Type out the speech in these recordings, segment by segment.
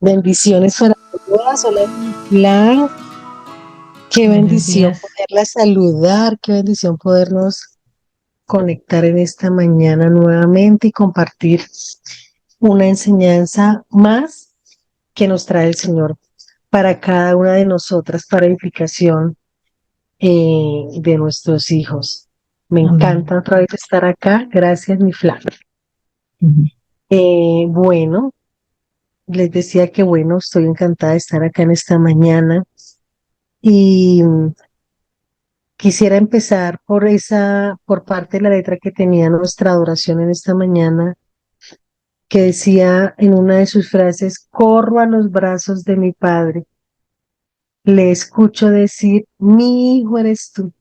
Bendiciones para todas. Hola, Pilar. Qué Buenos bendición días. poderla saludar, qué bendición podernos conectar en esta mañana nuevamente y compartir una enseñanza más que nos trae el Señor para cada una de nosotras, para edificación de nuestros hijos. Me Amén. encanta otra vez estar acá. Gracias, mi Fla. Ujú. Bueno, les decía que bueno, estoy encantada de estar acá en esta mañana y quisiera empezar por parte de la letra que tenía nuestra adoración en esta mañana, que decía en una de sus frases: corro a los brazos de mi Padre, le escucho decir, mi hijo eres tú,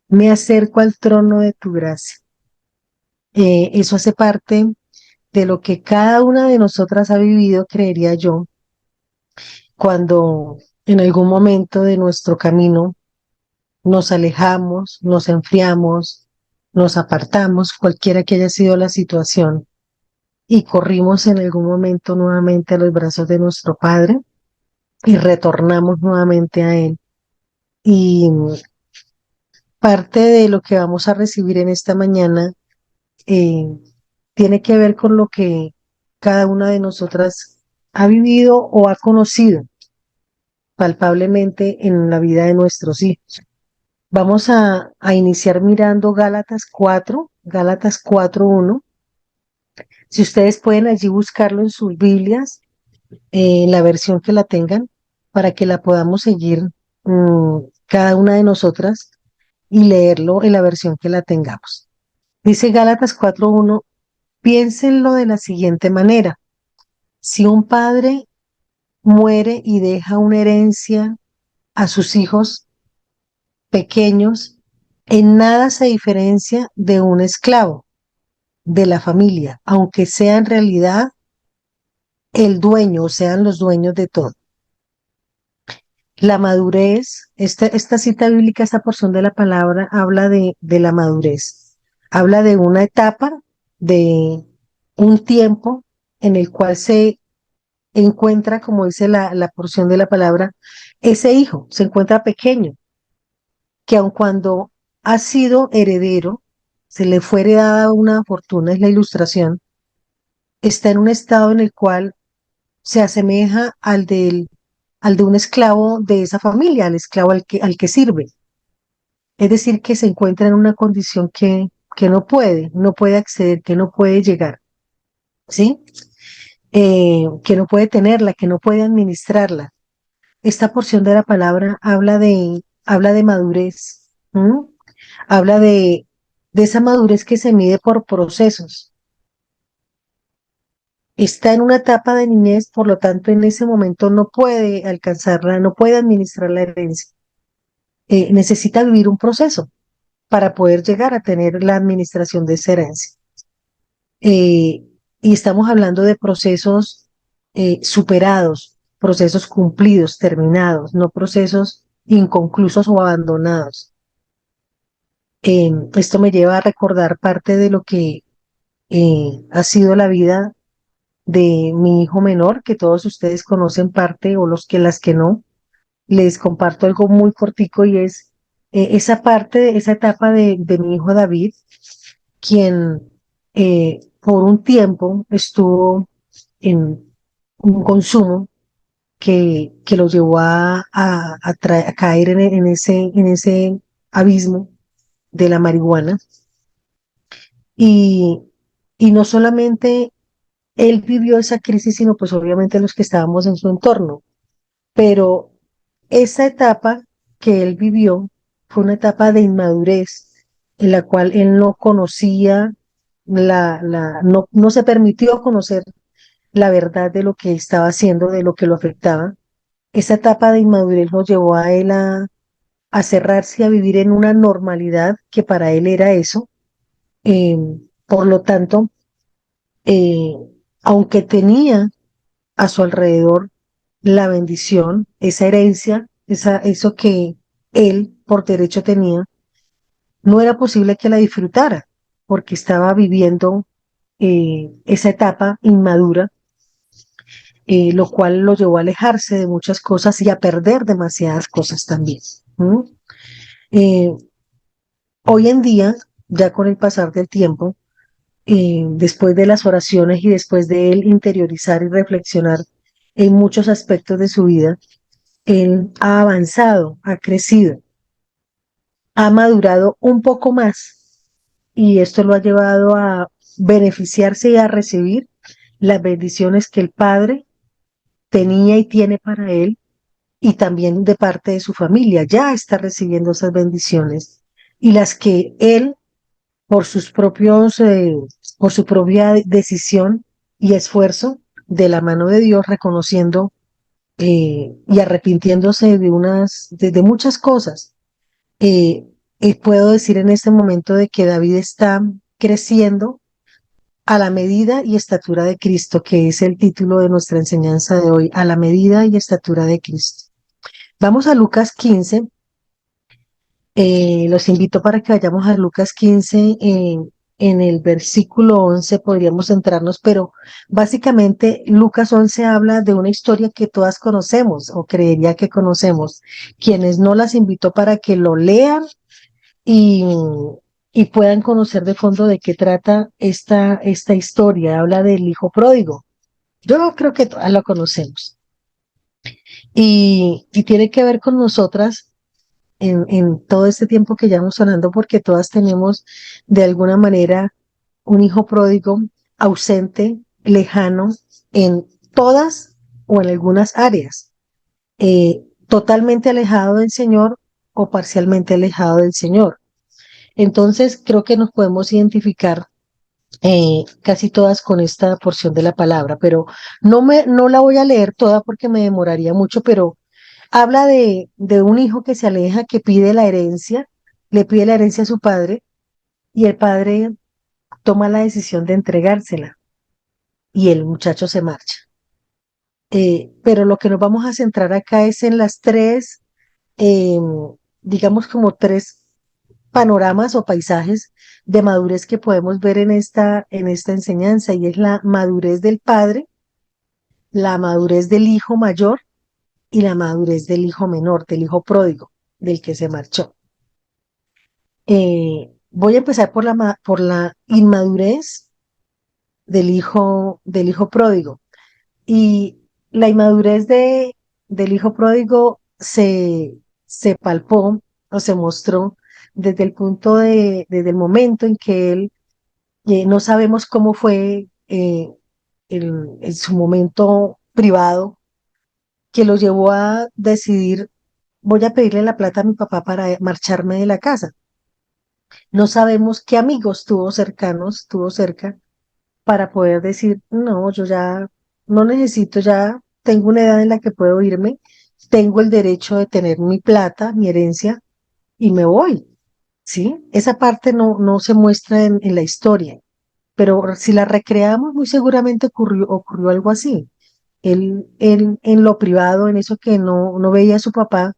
me acerco al trono de tu gracia. Eso hace parte de lo que cada una de nosotras ha vivido, creería yo, cuando en algún momento de nuestro camino nos alejamos, nos enfriamos, nos apartamos, cualquiera que haya sido la situación, y corrimos en algún momento nuevamente a los brazos de nuestro Padre y retornamos nuevamente a Él. Y parte de lo que vamos a recibir en esta mañana eh, tiene que ver con lo que cada una de nosotras ha vivido o ha conocido palpablemente en la vida de nuestros hijos. Vamos a iniciar mirando Gálatas 4:1. Si ustedes pueden allí buscarlo en sus Biblias, en la versión que la tengan, para que la podamos seguir cada una de nosotras y leerlo en la versión que la tengamos. Dice Gálatas 4:1, piénsenlo de la siguiente manera. Si un padre muere y deja una herencia a sus hijos pequeños, en nada se diferencia de un esclavo de la familia, aunque sea en realidad el dueño, o sean los dueños de todo. La madurez, esta cita bíblica, esta porción de la palabra habla de la madurez, habla de una etapa, de un tiempo en el cual se encuentra, como dice la porción de la palabra, ese hijo se encuentra pequeño, que aun cuando ha sido heredero, se le fue heredada una fortuna, es la ilustración, está en un estado en el cual se asemeja al de un esclavo de esa familia, al esclavo al que sirve. Es decir, que se encuentra en una condición que no puede acceder, que no puede llegar, ¿sí? Que no puede tenerla, que no puede administrarla. Esta porción de la palabra habla de madurez, ¿m? Habla de esa madurez que se mide por procesos. Está en una etapa de niñez, por lo tanto, en ese momento no puede alcanzarla, no puede administrar la herencia. Necesita vivir un proceso para poder llegar a tener la administración de esa herencia. Eh, y estamos hablando de procesos superados, procesos cumplidos, terminados, no procesos inconclusos o abandonados. Esto me lleva a recordar parte de lo que ha sido la vida de mi hijo menor, que todos ustedes conocen parte, o las que no. Les comparto algo muy cortico, y es esa parte, esa etapa de mi hijo David, quien por un tiempo estuvo en un consumo que lo llevó a caer en ese abismo de la marihuana. Y, y no solamente él vivió esa crisis, sino pues obviamente los que estábamos en su entorno. Pero esa etapa que él vivió fue una etapa de inmadurez en la cual él no conocía, no se permitió conocer la verdad de lo que estaba haciendo, de lo que lo afectaba. Esa etapa de inmadurez lo llevó a él a cerrarse, a vivir en una normalidad que para él era eso. Eh, por lo tanto, eh, aunque tenía a su alrededor la bendición, esa herencia, eso que él por derecho tenía, no era posible que la disfrutara, porque estaba viviendo esa etapa inmadura lo cual lo llevó a alejarse de muchas cosas y a perder demasiadas cosas también. ¿Mm? Eh, Hoy en día, ya con el pasar del tiempo, después de las oraciones y después de él interiorizar y reflexionar en muchos aspectos de su vida, él ha avanzado, ha crecido, ha madurado un poco más y esto lo ha llevado a beneficiarse y a recibir las bendiciones que el Padre tenía y tiene para él y también de parte de su familia. Ya está recibiendo esas bendiciones y las que él, por sus propios, por su propia decisión y esfuerzo de la mano de Dios, reconociendo y arrepintiéndose de muchas cosas. Eh, Puedo decir en este momento de que David está creciendo a la medida y estatura de Cristo, que es el título de nuestra enseñanza de hoy, a la medida y estatura de Cristo. Vamos a Lucas 15. Los invito para que vayamos a Lucas 15. En el versículo 11 podríamos centrarnos, pero básicamente Lucas 11 habla de una historia que todas conocemos o creería que conocemos. Quienes no, las invito para que lo lean y, y puedan conocer de fondo de qué trata esta historia. Habla del hijo pródigo. Yo creo que todas lo conocemos y tiene que ver con nosotras en todo este tiempo que llevamos hablando, porque todas tenemos de alguna manera un hijo pródigo ausente, lejano, en todas o en algunas áreas, totalmente alejado del Señor o parcialmente alejado del Señor. Entonces, creo que nos podemos identificar casi todas con esta porción de la palabra, pero no la voy a leer toda porque me demoraría mucho, pero habla de un hijo que se aleja, que pide la herencia, le pide la herencia a su padre y el padre toma la decisión de entregársela y el muchacho se marcha. Pero lo que nos vamos a centrar acá es en las tres, eh, digamos como tres panoramas o paisajes de madurez que podemos ver en esta enseñanza, y es la madurez del padre, la madurez del hijo mayor y la madurez del hijo menor, del hijo pródigo, del que se marchó. Voy a empezar por por la inmadurez del hijo pródigo. Y la inmadurez del hijo pródigo se palpó o se mostró desde el desde el momento en que él, no sabemos cómo fue en su momento privado, que lo llevó a decidir, voy a pedirle la plata a mi papá para marcharme de la casa. No sabemos qué amigos tuvo cercanos, tuvo cerca, para poder decir, no, yo ya no necesito, ya tengo una edad en la que puedo irme, tengo el derecho de tener mi plata, mi herencia, y me voy, ¿sí? Esa parte no se muestra en la historia, pero si la recreamos, muy seguramente ocurrió algo así. Él en lo privado, en eso que no veía a su papá,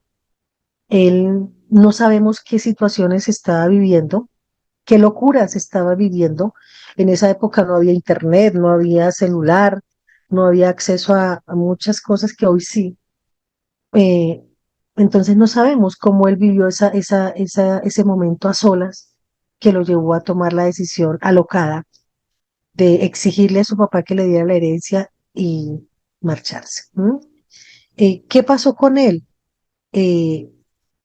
él no sabemos qué situaciones estaba viviendo, qué locuras estaba viviendo. En esa época no había internet, no había celular, no había acceso a muchas cosas que hoy sí. Eh, entonces no sabemos cómo él vivió ese momento a solas que lo llevó a tomar la decisión alocada de exigirle a su papá que le diera la herencia y marcharse. ¿M? ¿Qué pasó con él? Eh,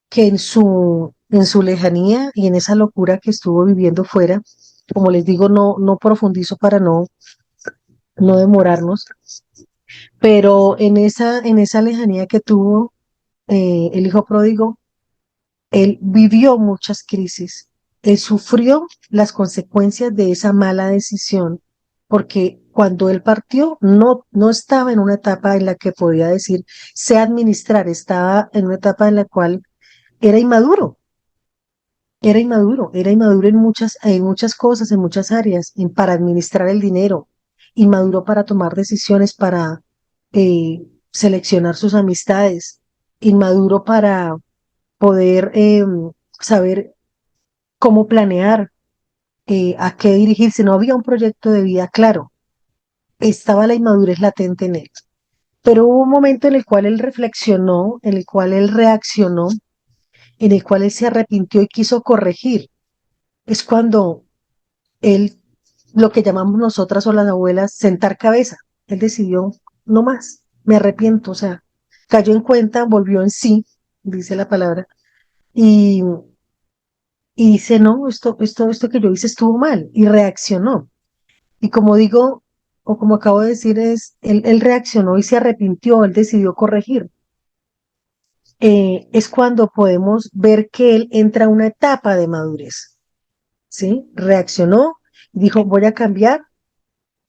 que en su lejanía y en esa locura que estuvo viviendo fuera, como les digo, no profundizo para no demorarnos, pero en esa lejanía que tuvo el hijo pródigo, él vivió muchas crisis, él sufrió las consecuencias de esa mala decisión, porque cuando él partió no estaba en una etapa en la que podía decir, sé administrar, estaba en una etapa en la cual era inmaduro. Era inmaduro en muchas cosas, en muchas áreas, para administrar el dinero, inmaduro para tomar decisiones, para seleccionar sus amistades, inmaduro para poder saber cómo planear, a qué dirigirse. No había un proyecto de vida claro, estaba la inmadurez latente en él. pero hubo un momento en el cual él reflexionó, en el cual él reaccionó, en el cual él se arrepintió y quiso corregir. Es cuando él, lo que llamamos nosotras o las abuelas, sentar cabeza. Él decidió, no más, me arrepiento, o sea, cayó en cuenta, volvió en sí, dice la palabra, y, y dice, no, esto que yo hice estuvo mal, y reaccionó. Y como digo, o como acabo de decir, él reaccionó y se arrepintió, él decidió corregir. Es cuando podemos ver que él entra a una etapa de madurez, ¿sí? Reaccionó, dijo, voy a cambiar,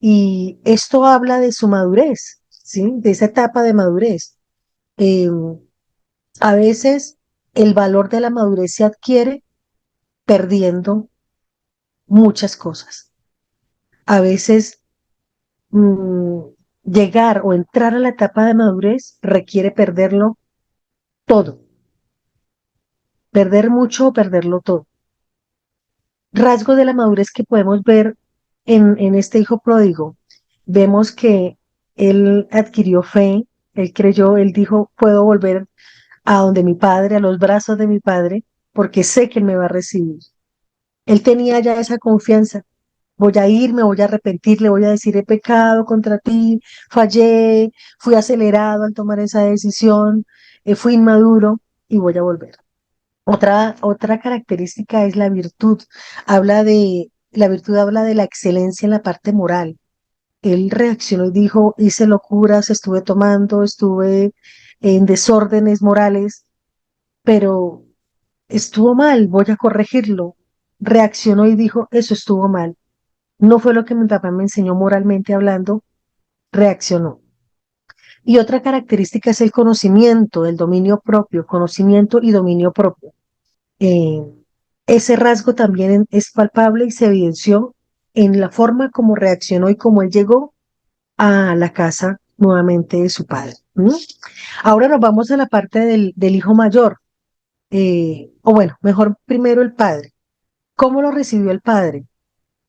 y esto habla de su madurez, ¿sí? De esa etapa de madurez. Eh, a veces el valor de la madurez se adquiere perdiendo muchas cosas. A veces mm, llegar o entrar a la etapa de madurez requiere perderlo todo, perder mucho o perderlo todo. Rasgo de la madurez que podemos ver en este hijo pródigo. Vemos que él adquirió fe, él creyó, él dijo, puedo volver a donde mi padre, a los brazos de mi padre, porque sé que él me va a recibir. Él tenía ya esa confianza. Voy a ir, me voy a arrepentir, le voy a decir, he pecado contra ti, fallé, fui acelerado al tomar esa decisión, fui inmaduro y voy a volver. Otra característica es la virtud. La virtud habla de la excelencia en la parte moral. Él reaccionó y dijo, hice locuras, estuve tomando, estuve en desórdenes morales, pero estuvo mal, voy a corregirlo. Reaccionó y dijo, eso estuvo mal. No fue lo que mi papá me enseñó moralmente hablando, reaccionó. Y otra característica es el conocimiento, el dominio propio, conocimiento y dominio propio. Eh, ese rasgo también es palpable y se evidenció en la forma como reaccionó y cómo él llegó a la casa nuevamente de su padre. ¿Mm? Ahora nos vamos a la parte del hijo mayor, o bueno, mejor primero el padre. ¿Cómo lo recibió el padre?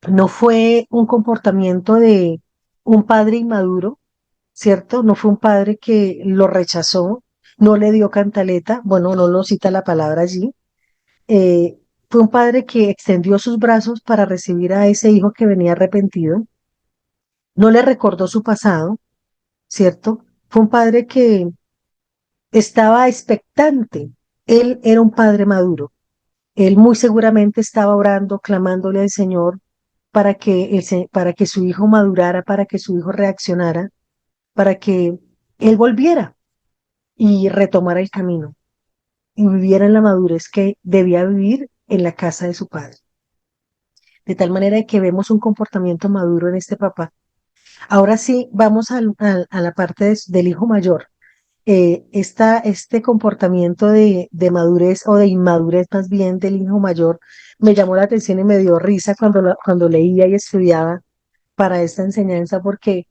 No fue un comportamiento de un padre inmaduro, ¿cierto? No fue un padre que lo rechazó, no le dio cantaleta, bueno, no lo cita la palabra allí. Eh, fue un padre que extendió sus brazos para recibir a ese hijo que venía arrepentido, no le recordó su pasado, ¿cierto? Fue un padre que estaba expectante. Él era un padre maduro. Él muy seguramente estaba orando, clamándole al Señor para que su hijo madurara, para que su hijo reaccionara, para que él volviera y retomara el camino y viviera en la madurez que debía vivir en la casa de su padre. De tal manera que vemos un comportamiento maduro en este papá. Ahora sí, vamos a la parte del hijo mayor. Este comportamiento de madurez o de inmadurez más bien del hijo mayor me llamó la atención y me dio risa cuando leía y estudiaba para esta enseñanza porque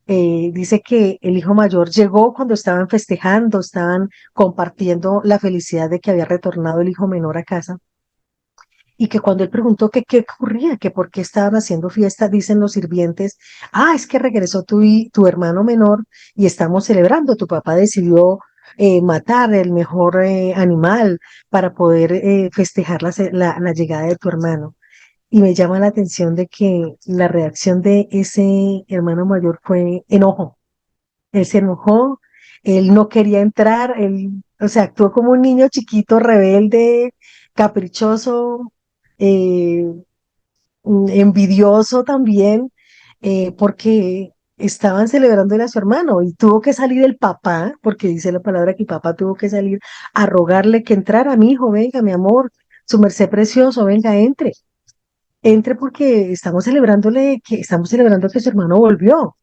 dice que el hijo mayor llegó cuando estaban festejando, estaban compartiendo la felicidad de que había retornado el hijo menor a casa y que cuando él preguntó que qué ocurría, que por qué estaban haciendo fiesta, dicen los sirvientes, es que regresó tu hermano menor y estamos celebrando, tu papá decidió matar el mejor animal para poder festejar la llegada de tu hermano. Y me llama la atención de que la reacción de ese hermano mayor fue enojo. Él se enojó, él no quería entrar, él, o sea, actuó como un niño chiquito, rebelde, caprichoso, eh, envidioso también, porque estaban celebrando a su hermano y tuvo que salir el papá, porque dice la palabra que papá tuvo que salir a rogarle que entrara, mi hijo, venga, mi amor, su merced precioso, venga, entre porque estamos celebrando que su hermano volvió.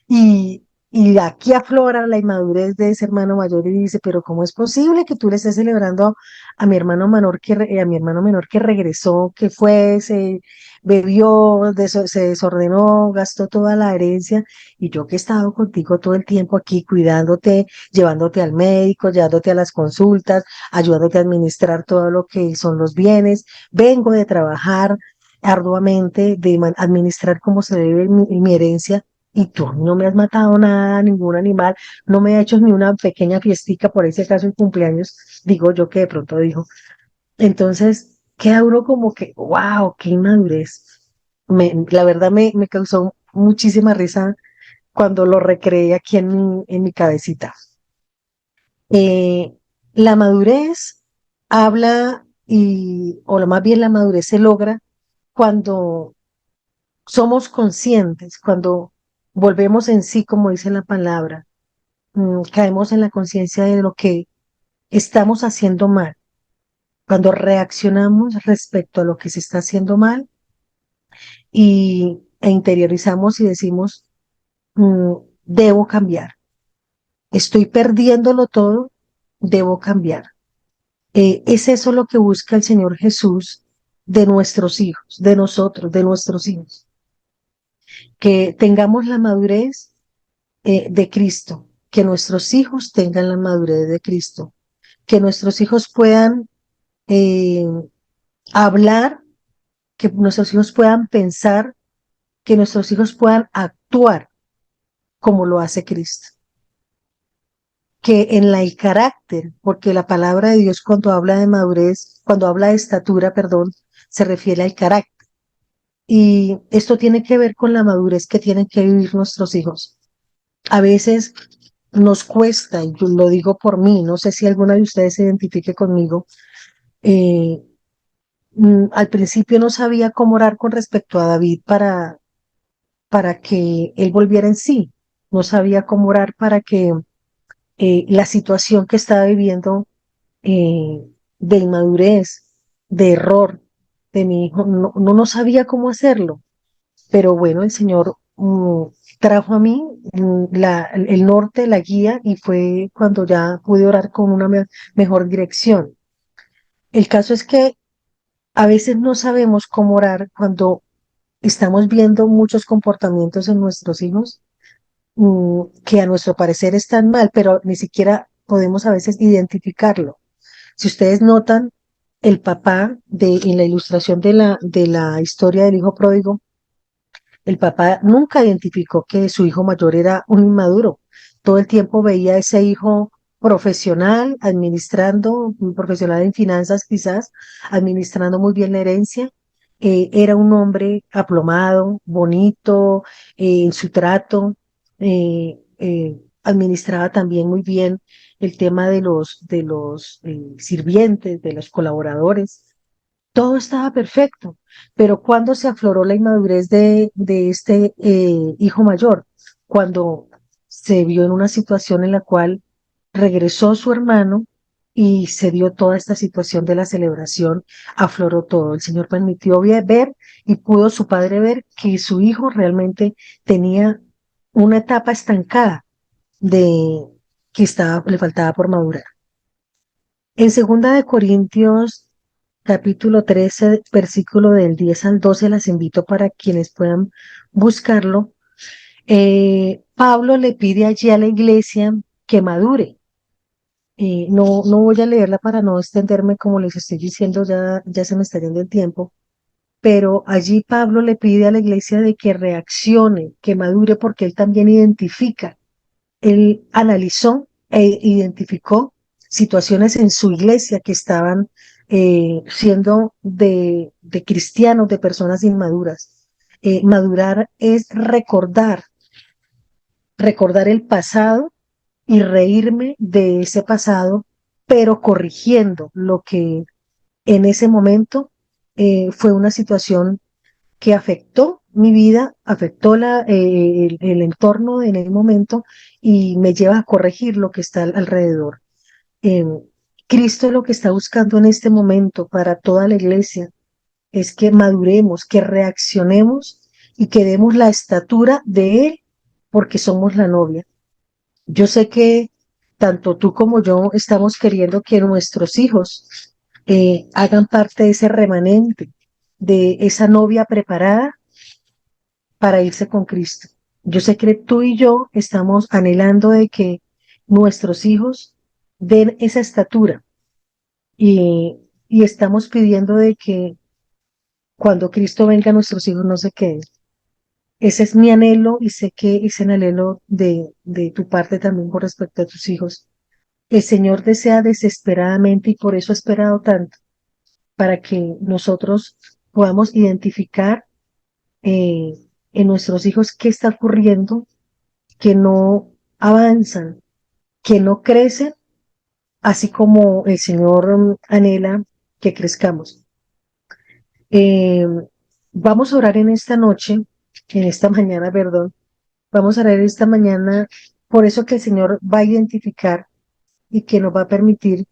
Y aquí aflora la inmadurez de ese hermano mayor y dice, pero ¿cómo es posible que tú le estés celebrando a mi hermano menor a mi hermano menor que regresó, que fue, se bebió, se desordenó, gastó toda la herencia y yo que he estado contigo todo el tiempo aquí cuidándote, llevándote al médico, llevándote a las consultas, ayudándote a administrar todo lo que son los bienes, vengo de trabajar arduamente, de administrar como se debe mi herencia y tú no me has matado nada, ningún animal, no me ha hecho ni una pequeña fiestica, por ese caso en cumpleaños, digo yo que de pronto dijo. Entonces, queda uno como que, wow, qué inmadurez. La verdad me causó muchísima risa cuando lo recreé aquí en mi cabecita. La madurez habla o más bien la madurez se logra cuando somos conscientes, cuando volvemos en sí, como dice la palabra, caemos en la conciencia de lo que estamos haciendo mal, cuando reaccionamos respecto a lo que se está haciendo mal e interiorizamos y decimos, mm, debo cambiar, estoy perdiéndolo todo, debo cambiar. Es eso lo que busca el Señor Jesús de nuestros hijos, de nosotros, de nuestros hijos, que tengamos la madurez de Cristo, que nuestros hijos tengan la madurez de Cristo, que nuestros hijos puedan eh, hablar, que nuestros hijos puedan pensar, que nuestros hijos puedan actuar como lo hace Cristo. Que en el carácter, porque la palabra de Dios cuando habla de madurez, cuando habla de estatura, perdón, se refiere al carácter. Y esto tiene que ver con la madurez que tienen que vivir nuestros hijos. A veces nos cuesta, y yo lo digo por mí, no sé si alguna de ustedes se identifique conmigo, eh, al principio no sabía cómo orar con respecto a David para que él volviera en sí, no sabía cómo orar para que la situación que estaba viviendo eh, de inmadurez, de error de mi hijo, no sabía cómo hacerlo, pero bueno, el Señor trajo a mí el norte, la guía, y fue cuando ya pude orar con una mejor dirección. El caso es que a veces no sabemos cómo orar cuando estamos viendo muchos comportamientos en nuestros hijos que a nuestro parecer están mal, pero ni siquiera podemos a veces identificarlo. Si ustedes notan, el papá en la ilustración de la historia del hijo pródigo, el papá nunca identificó que su hijo mayor era un inmaduro. Todo el tiempo veía a ese hijo profesional, administrando, un profesional en finanzas quizás, administrando muy bien la herencia. Era un hombre aplomado, bonito, en su trato. Administraba también muy bien el tema de los sirvientes, de los colaboradores. Todo estaba perfecto, pero cuando se afloró la inmadurez de este hijo mayor, cuando se vio en una situación en la cual regresó su hermano y se dio toda esta situación de la celebración, afloró todo. El Señor permitió ver y pudo su padre ver que su hijo realmente tenía una etapa estancada de que le faltaba por madurar. En segunda de Corintios capítulo 13, versículo del 10 al 12, las invito para quienes puedan buscarlo. Pablo le pide allí a la iglesia que madure. No voy a leerla para no extenderme, como les estoy diciendo, ya se me está yendo el tiempo, pero allí Pablo le pide a la iglesia de que reaccione, que madure, porque él también identifica, él analizó e identificó situaciones en su iglesia que estaban siendo de cristianos, de personas inmaduras. Madurar es recordar el pasado y reírme de ese pasado, pero corrigiendo lo que en ese momento fue una situación que afectó mi vida, afectó el entorno en el momento y me lleva a corregir lo que está alrededor. Eh, Cristo lo que está buscando en este momento para toda la iglesia es que maduremos, que reaccionemos y que demos la estatura de Él porque somos la novia. Yo sé que tanto tú como yo estamos queriendo que nuestros hijos hagan parte de ese remanente, de esa novia preparada para irse con Cristo. Yo sé que tú y yo estamos anhelando de que nuestros hijos den esa estatura y estamos pidiendo de que cuando Cristo venga nuestros hijos no se queden. Ese es mi anhelo y sé que es el anhelo de tu parte también con respecto a tus hijos. El Señor desea desesperadamente y por eso ha esperado tanto, para que nosotros podamos identificar eh, en nuestros hijos qué está ocurriendo, que no avanzan, que no crecen, así como el Señor anhela que crezcamos. Eh, Vamos a orar en esta noche, en esta mañana, perdón, vamos a orar esta mañana, por eso que el Señor va a identificar y que nos va a permitir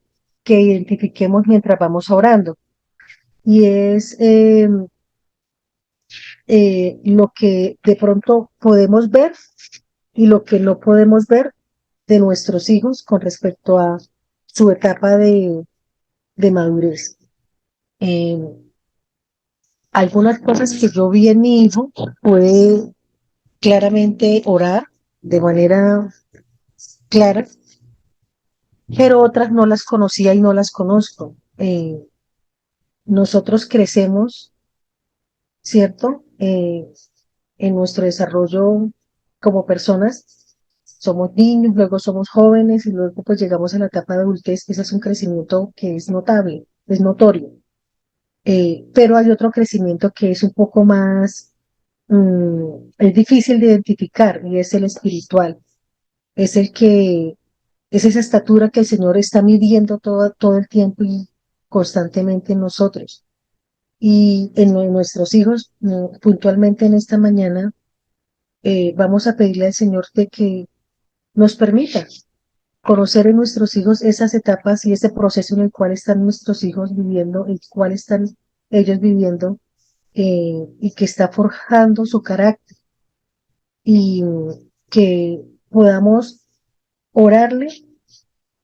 que identifiquemos mientras vamos orando. Y es lo que de pronto podemos ver y lo que no podemos ver de nuestros hijos con respecto a su etapa de madurez. Eh, Algunas cosas que yo vi en mi hijo fue claramente orar de manera clara, pero otras no las conocía y no las conozco. Nosotros crecemos, ¿cierto? En nuestro desarrollo como personas, somos niños, luego somos jóvenes y luego pues llegamos a la etapa de adultez. Ese es un crecimiento que es notable, es notorio. Pero hay otro crecimiento que es un poco más, es difícil de identificar y es el espiritual. Es el que, es esa estatura que el Señor está midiendo todo el tiempo y constantemente en nosotros. Y en nuestros hijos, puntualmente en esta mañana, vamos a pedirle al Señor de que nos permita conocer en nuestros hijos esas etapas y ese proceso en el cual están nuestros hijos viviendo, el cual están ellos viviendo, y que está forjando su carácter y que podamos orarle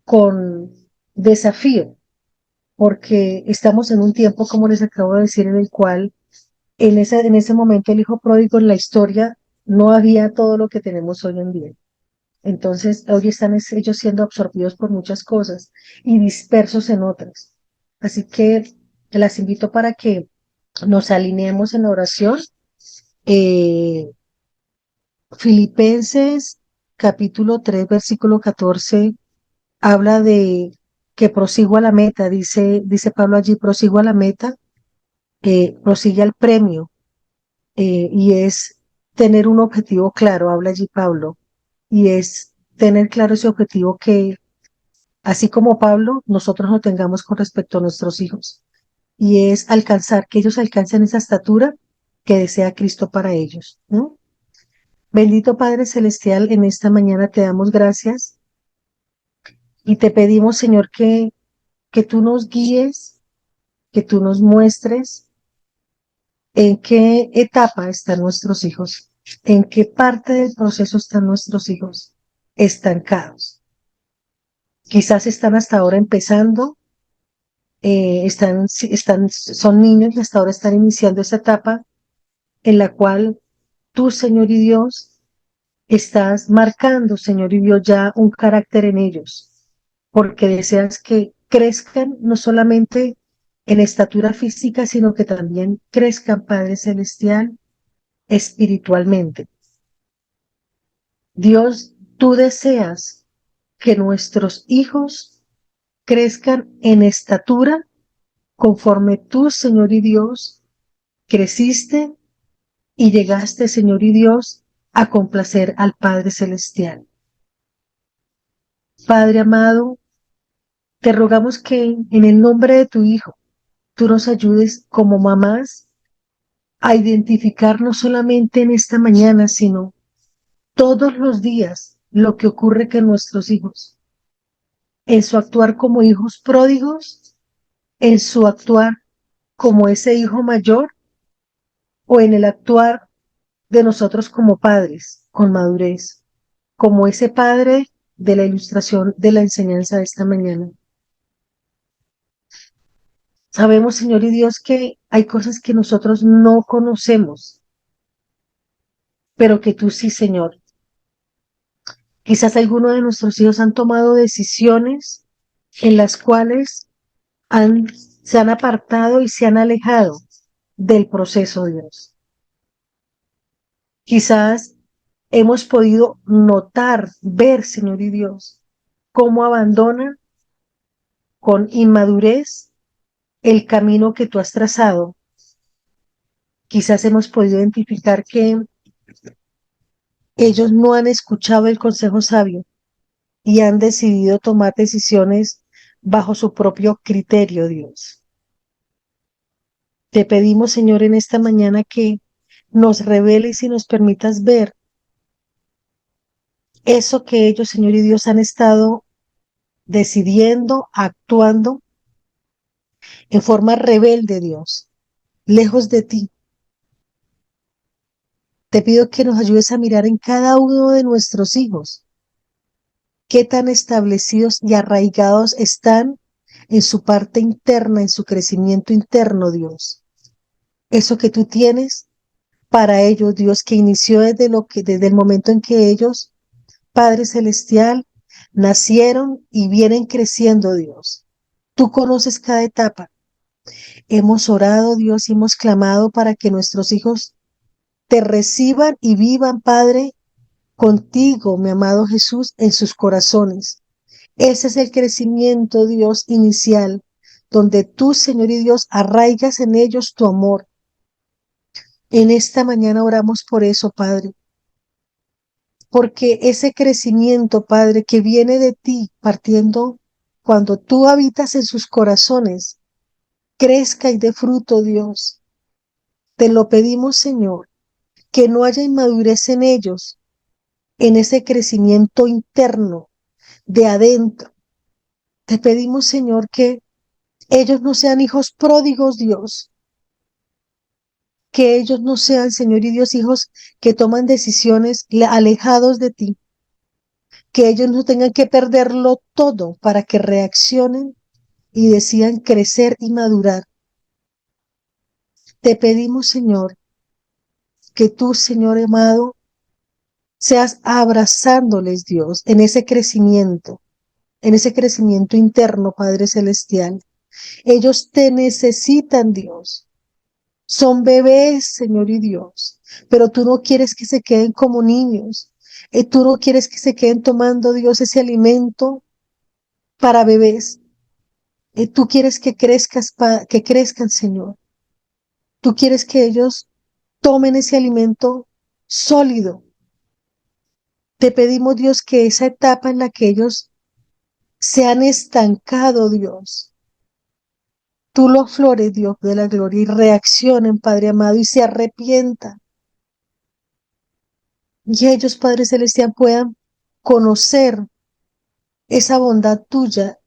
con desafío, porque estamos en un tiempo, como les acabo de decir, en el cual en ese momento el hijo pródigo en la historia no había todo lo que tenemos hoy en día. Entonces, hoy están ellos siendo absorbidos por muchas cosas y dispersos en otras. Así que las invito para que nos alineemos en la oración. Eh, Filipenses capítulo 3 versículo 14 habla de que prosigo a la meta, dice Pablo allí, prosigo a la meta, prosigue al premio, y es tener un objetivo claro, habla allí Pablo, y es tener claro ese objetivo que, así como Pablo, nosotros lo tengamos con respecto a nuestros hijos, y es alcanzar, que ellos alcancen esa estatura que desea Cristo para ellos, ¿no? Bendito Padre Celestial, en esta mañana te damos gracias y te pedimos, Señor, que tú nos guíes, que tú nos muestres en qué etapa están nuestros hijos, en qué parte del proceso están nuestros hijos estancados. Quizás están hasta ahora empezando, son niños y hasta ahora están iniciando esa etapa en la cual tú, Señor y Dios, estás marcando, Señor y Dios, ya un carácter en ellos, porque deseas que crezcan no solamente en estatura física, sino que también crezcan, Padre Celestial, espiritualmente. Dios, tú deseas que nuestros hijos crezcan en estatura conforme tú, Señor y Dios, creciste y llegaste, Señor y Dios, a complacer al Padre Celestial. Padre amado, te rogamos que en el nombre de tu Hijo, tú nos ayudes como mamás a identificar no solamente en esta mañana, sino todos los días lo que ocurre con nuestros hijos, en su actuar como hijos pródigos, en su actuar como ese hijo mayor o en el actuar de nosotros como padres con madurez, como ese padre de la ilustración de la enseñanza de esta mañana. Sabemos, Señor y Dios, que hay cosas que nosotros no conocemos, pero que tú sí, Señor. Quizás algunos de nuestros hijos han tomado decisiones en las cuales se han apartado y se han alejado del proceso, Dios. Quizás hemos podido notar, ver, Señor y Dios, cómo abandonan con inmadurez el camino que tú has trazado. Quizás hemos podido identificar que ellos no han escuchado el consejo sabio y han decidido tomar decisiones bajo su propio criterio, Dios. Te pedimos, Señor, en esta mañana que nos reveles y nos permitas ver eso que ellos, Señor y Dios, han estado decidiendo, actuando en forma rebelde, Dios, lejos de ti. Te pido que nos ayudes a mirar en cada uno de nuestros hijos qué tan establecidos y arraigados están en su parte interna, en su crecimiento interno, Dios. Eso que tú tienes para ellos, Dios, que inició desde el momento en que ellos, Padre Celestial, nacieron y vienen creciendo, Dios. Tú conoces cada etapa. Hemos orado, Dios, y hemos clamado para que nuestros hijos te reciban y vivan, Padre, contigo, mi amado Jesús, en sus corazones. Ese es el crecimiento, Dios, inicial, donde tú, Señor y Dios, arraigas en ellos tu amor. En esta mañana oramos por eso, Padre, porque ese crecimiento, Padre, que viene de ti, partiendo cuando tú habitas en sus corazones, crezca y dé fruto, Dios. Te lo pedimos, Señor, que no haya inmadurez en ellos, en ese crecimiento interno, de adentro. Te pedimos, Señor, que ellos no sean hijos pródigos, Dios, que ellos no sean, Señor y Dios, hijos que toman decisiones alejados de ti, que ellos no tengan que perderlo todo para que reaccionen y decidan crecer y madurar. Te pedimos, Señor, que tú, Señor amado, seas abrazándoles, Dios, en ese crecimiento interno, Padre Celestial. Ellos te necesitan, Dios. Son bebés, Señor y Dios, pero tú no quieres que se queden como niños. Tú no quieres que se queden tomando, Dios, ese alimento para bebés. Tú quieres que crezcan, Señor. Tú quieres que ellos tomen ese alimento sólido. Te pedimos, Dios, que esa etapa en la que ellos se han estancado, Dios, tú los flores, Dios de la gloria, y reaccionen, Padre amado, y se arrepientan. Y ellos, Padre Celestial, puedan conocer esa bondad tuya,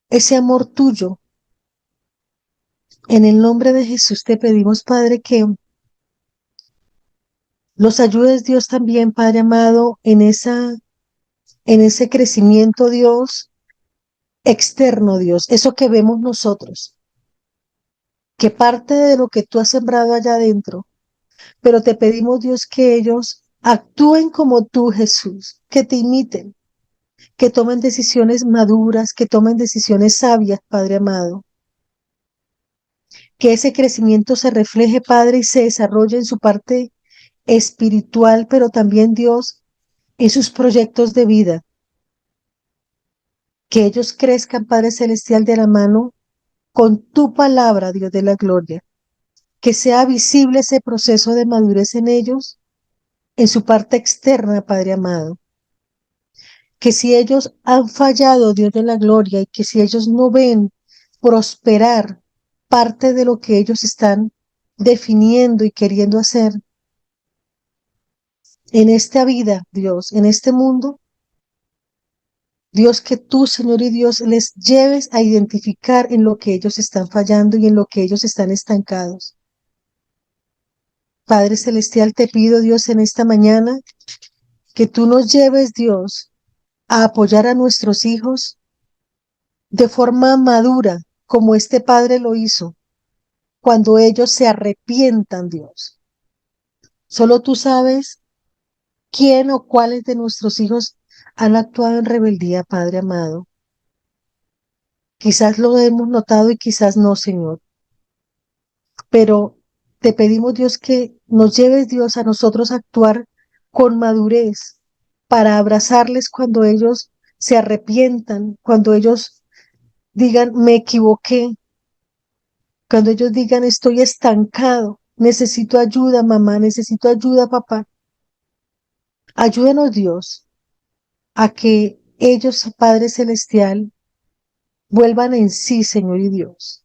ese amor tuyo. En el nombre de Jesús te pedimos, Padre, que los ayudes, Dios, también, Padre amado, en ese crecimiento, Dios, externo, Dios, eso que vemos nosotros, que parte de lo que tú has sembrado allá adentro, pero te pedimos, Dios, que ellos actúen como tú, Jesús, que te imiten, que tomen decisiones maduras, que tomen decisiones sabias, Padre amado. Que ese crecimiento se refleje, Padre, y se desarrolle en su parte espiritual, pero también, Dios, en sus proyectos de vida. Que ellos crezcan, Padre Celestial, de la mano con tu palabra, Dios de la gloria. Que sea visible ese proceso de madurez en ellos, en su parte externa, Padre amado. Que si ellos han fallado, Dios de la gloria, y que si ellos no ven prosperar parte de lo que ellos están definiendo y queriendo hacer en esta vida, Dios, en este mundo, Dios, que tú, Señor y Dios, les lleves a identificar en lo que ellos están fallando y en lo que ellos están estancados. Padre Celestial, te pido, Dios, en esta mañana, que tú nos lleves, Dios, a apoyar a nuestros hijos de forma madura, como este Padre lo hizo, cuando ellos se arrepientan, Dios. Solo tú sabes quién o cuáles de nuestros hijos han actuado en rebeldía, Padre amado. Quizás lo hemos notado y quizás no, Señor, pero Te pedimos, Dios, que nos lleves, Dios, a nosotros a actuar con madurez para abrazarles cuando ellos se arrepientan, cuando ellos digan, me equivoqué, cuando ellos digan, estoy estancado, necesito ayuda, mamá, necesito ayuda, papá. Ayúdanos, Dios, a que ellos, Padre Celestial, vuelvan en sí, Señor y Dios.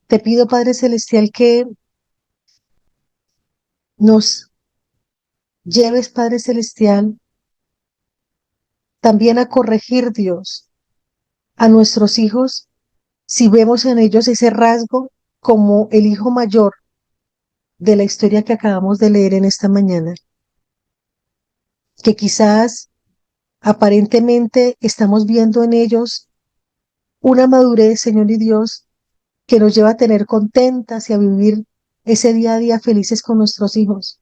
Te pido, Padre Celestial, que nos lleves, Padre Celestial, también a corregir, Dios, a nuestros hijos, si vemos en ellos ese rasgo como el hijo mayor de la historia que acabamos de leer en esta mañana, que quizás aparentemente estamos viendo en ellos una madurez, Señor y Dios, que nos lleva a tener contentas y a vivir ese día a día felices con nuestros hijos.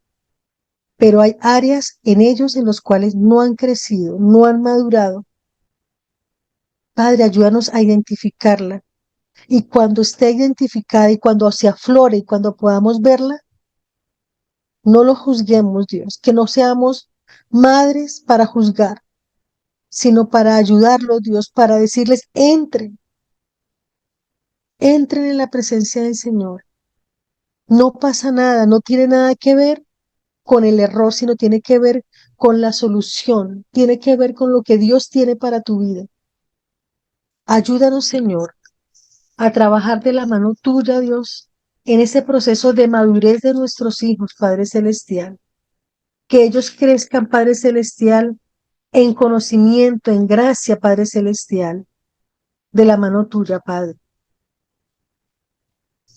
Pero hay áreas en ellos en los cuales no han crecido, no han madurado. Padre, ayúdanos a identificarla. Y cuando esté identificada y cuando se aflore y cuando podamos verla, no lo juzguemos, Dios, que no seamos madres para juzgar, sino para ayudarlos, Dios, para decirles, entren en la presencia del Señor. No pasa nada, no tiene nada que ver con el error, sino tiene que ver con la solución, tiene que ver con lo que Dios tiene para tu vida. Ayúdanos, Señor, a trabajar de la mano tuya, Dios, en ese proceso de madurez de nuestros hijos, Padre Celestial. Que ellos crezcan, Padre Celestial, en conocimiento, en gracia, Padre Celestial, de la mano tuya, Padre.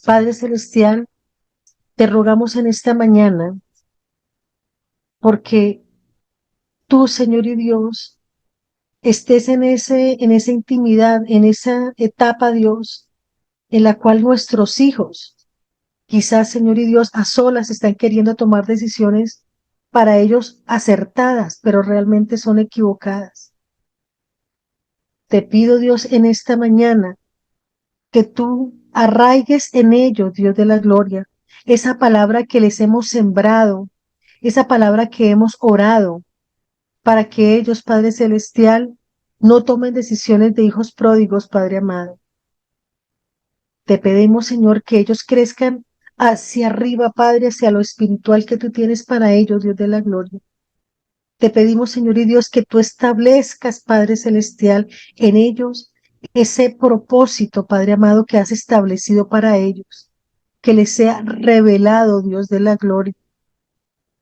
Padre Celestial, te rogamos en esta mañana, porque tú, Señor y Dios, estés en esa intimidad, en esa etapa, Dios, en la cual nuestros hijos, quizás, Señor y Dios, a solas están queriendo tomar decisiones para ellos acertadas, pero realmente son equivocadas. Te pido, Dios, en esta mañana, que tú arraigues en ellos, Dios de la gloria, esa palabra que les hemos sembrado, esa palabra que hemos orado, para que ellos, Padre Celestial, no tomen decisiones de hijos pródigos, Padre amado. Te pedimos, Señor, que ellos crezcan hacia arriba, Padre, hacia lo espiritual que tú tienes para ellos, Dios de la gloria. Te pedimos, Señor y Dios, que tú establezcas, Padre Celestial, en ellos ese propósito, Padre amado, que has establecido para ellos. Que les sea revelado, Dios de la gloria.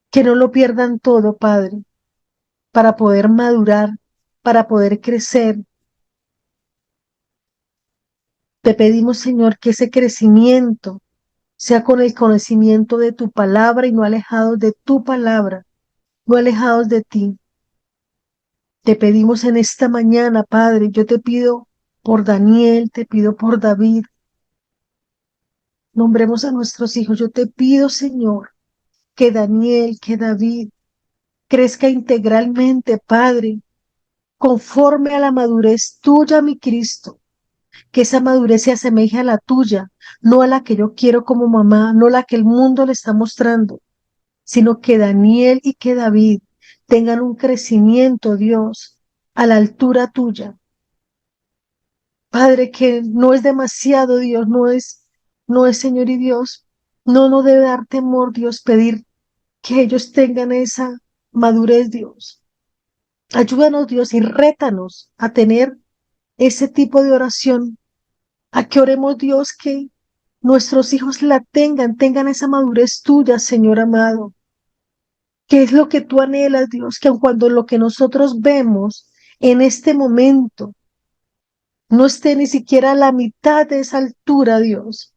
Que no lo pierdan todo, Padre, para poder madurar, para poder crecer. Te pedimos, Señor, que ese crecimiento sea con el conocimiento de tu palabra y no alejados de tu palabra, no alejados de ti. Te pedimos en esta mañana, Padre, yo te pido por Daniel, te pido por David, nombremos a nuestros hijos. Yo te pido, Señor, que Daniel, que David crezca integralmente, Padre, conforme a la madurez tuya, mi Cristo, que esa madurez se asemeje a la tuya, no a la que yo quiero como mamá, no la que el mundo le está mostrando, sino que Daniel y que David tengan un crecimiento, Dios, a la altura tuya. Padre, que no es demasiado, Dios, no es, Señor y Dios, no debe dar temor, Dios, pedir que ellos tengan esa madurez, Dios. Ayúdanos, Dios, y rétanos a tener ese tipo de oración, a que oremos, Dios, que nuestros hijos la tengan esa madurez tuya, Señor amado. ¿Qué es lo que tú anhelas, Dios? Que aun cuando lo que nosotros vemos en este momento no esté ni siquiera a la mitad de esa altura, Dios,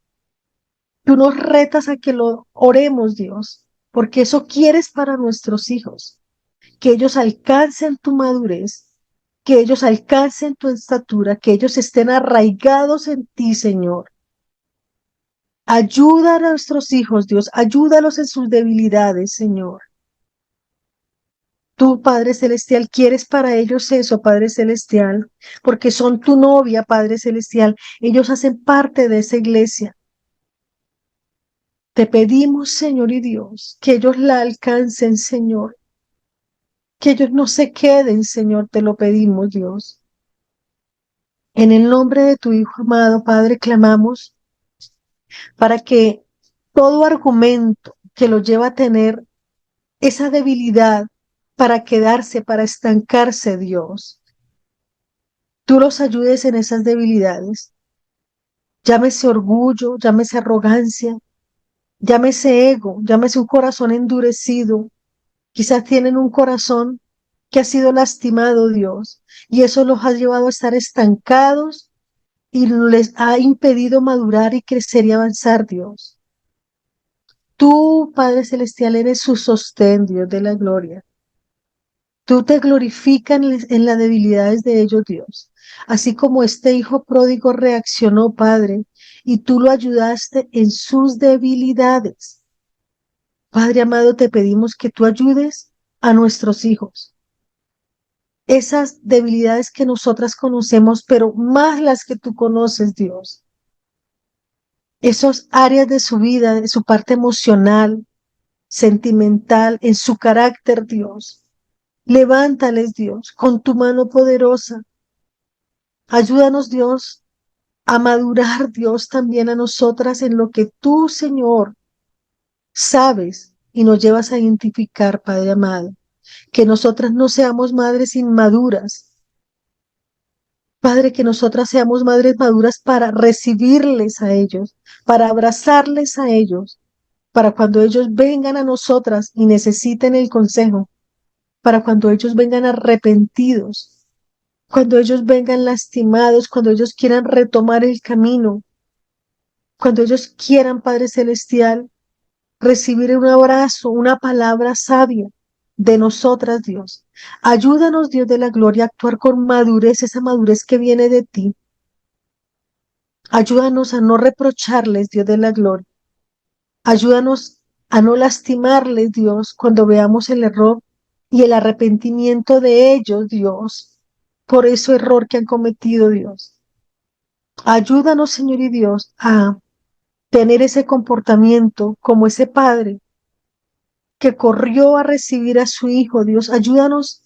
tú nos retas a que lo oremos, Dios, porque eso quieres para nuestros hijos, que ellos alcancen tu madurez, que ellos alcancen tu estatura, que ellos estén arraigados en ti, Señor. Ayuda a nuestros hijos, Dios, ayúdalos en sus debilidades, Señor. Tú, Padre Celestial, quieres para ellos eso, Padre Celestial, porque son tu novia, Padre Celestial. Ellos hacen parte de esa iglesia. Te pedimos, Señor y Dios, que ellos la alcancen, Señor. Que ellos no se queden, Señor, te lo pedimos, Dios. En el nombre de tu Hijo amado, Padre, clamamos para que todo argumento que lo lleva a tener esa debilidad para quedarse, para estancarse, Dios, tú los ayudes en esas debilidades. Llámese orgullo, llámese arrogancia, llámese ego, llámese un corazón endurecido. Quizás tienen un corazón que ha sido lastimado, Dios, y eso los ha llevado a estar estancados y les ha impedido madurar y crecer y avanzar, Dios. Tú, Padre Celestial, eres su sostén, Dios de la gloria. Tú te glorificas en las debilidades de ellos, Dios. Así como este hijo pródigo reaccionó, Padre, y tú lo ayudaste en sus debilidades. Padre amado, te pedimos que tú ayudes a nuestros hijos. Esas debilidades que nosotras conocemos, pero más las que tú conoces, Dios. Esas áreas de su vida, de su parte emocional, sentimental, en su carácter, Dios. Levántales, Dios, con tu mano poderosa. Ayúdanos, Dios, a madurar, Dios, también a nosotras en lo que tú, Señor, sabes y nos llevas a identificar, Padre amado. Que nosotras no seamos madres inmaduras. Padre, que nosotras seamos madres maduras para recibirles a ellos, para abrazarles a ellos, para cuando ellos vengan a nosotras y necesiten el consejo, para cuando ellos vengan arrepentidos, cuando ellos vengan lastimados, cuando ellos quieran retomar el camino, cuando ellos quieran, Padre Celestial, recibir un abrazo, una palabra sabia de nosotras, Dios. Ayúdanos, Dios de la gloria, a actuar con madurez, esa madurez que viene de ti. Ayúdanos a no reprocharles, Dios de la gloria. Ayúdanos a no lastimarles, Dios, cuando veamos el error y el arrepentimiento de ellos, Dios, por ese error que han cometido, Dios. Ayúdanos, Señor y Dios, a tener ese comportamiento como ese padre que corrió a recibir a su hijo, Dios. Ayúdanos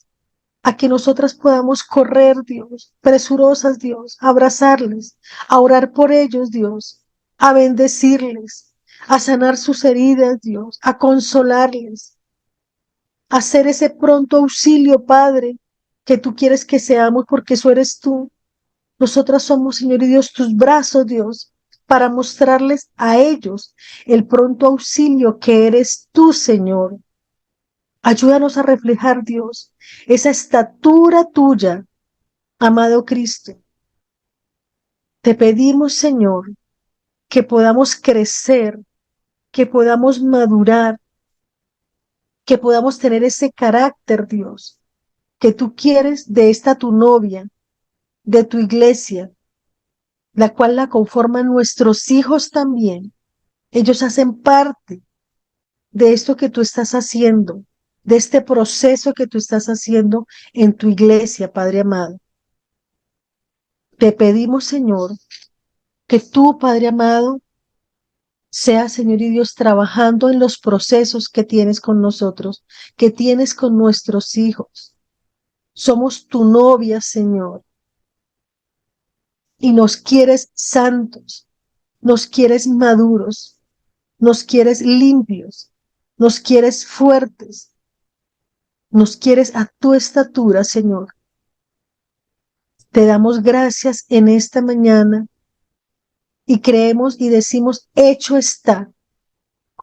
a que nosotras podamos correr, Dios, presurosas, Dios, a abrazarles, a orar por ellos, Dios, a bendecirles, a sanar sus heridas, Dios, a consolarles, a hacer ese pronto auxilio, Padre, que tú quieres que seamos, porque eso eres tú. Nosotras somos, Señor y Dios, tus brazos, Dios, para mostrarles a ellos el pronto auxilio que eres tú, Señor. Ayúdanos a reflejar, Dios, esa estatura tuya, amado Cristo. Te pedimos, Señor, que podamos crecer, que podamos madurar, que podamos tener ese carácter, Dios, que tú quieres de esta tu novia, de tu iglesia, la cual la conforman nuestros hijos también. Ellos hacen parte de esto que tú estás haciendo, de este proceso que tú estás haciendo en tu iglesia, Padre amado. Te pedimos, Señor, que tú, Padre amado, seas, Señor y Dios, trabajando en los procesos que tienes con nosotros, que tienes con nuestros hijos. Somos tu novia, Señor, y nos quieres santos, nos quieres maduros, nos quieres limpios, nos quieres fuertes, nos quieres a tu estatura, Señor. Te damos gracias en esta mañana y creemos y decimos, hecho está.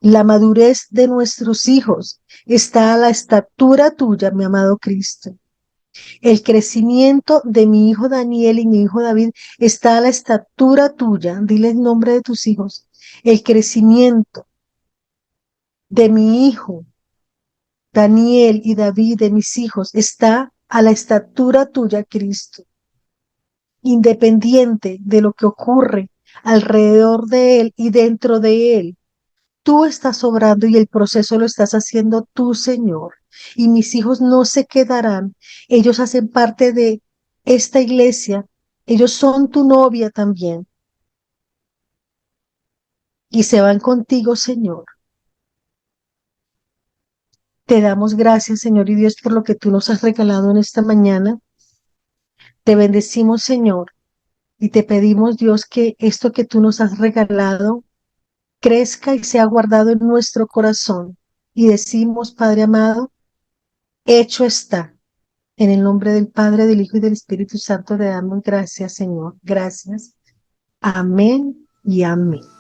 La madurez de nuestros hijos está a la estatura tuya, mi amado Cristo. El crecimiento de mi hijo Daniel y mi hijo David está a la estatura tuya. Dile el nombre de tus hijos. El crecimiento de mi hijo Daniel y David, de mis hijos, está a la estatura tuya, Cristo. Independiente de lo que ocurre alrededor de él y dentro de él. Tú estás obrando y el proceso lo estás haciendo tú, Señor. Y mis hijos no se quedarán. Ellos hacen parte de esta iglesia. Ellos son tu novia también. y se van contigo, Señor. Te damos gracias, Señor y Dios, por lo que tú nos has regalado en esta mañana. Te bendecimos, Señor, y te pedimos, Dios, que esto que tú nos has regalado crezca y sea guardado en nuestro corazón. Y decimos, Padre amado, hecho está. En el nombre del Padre, del Hijo y del Espíritu Santo, le damos gracias, Señor. Gracias. Amén y amén.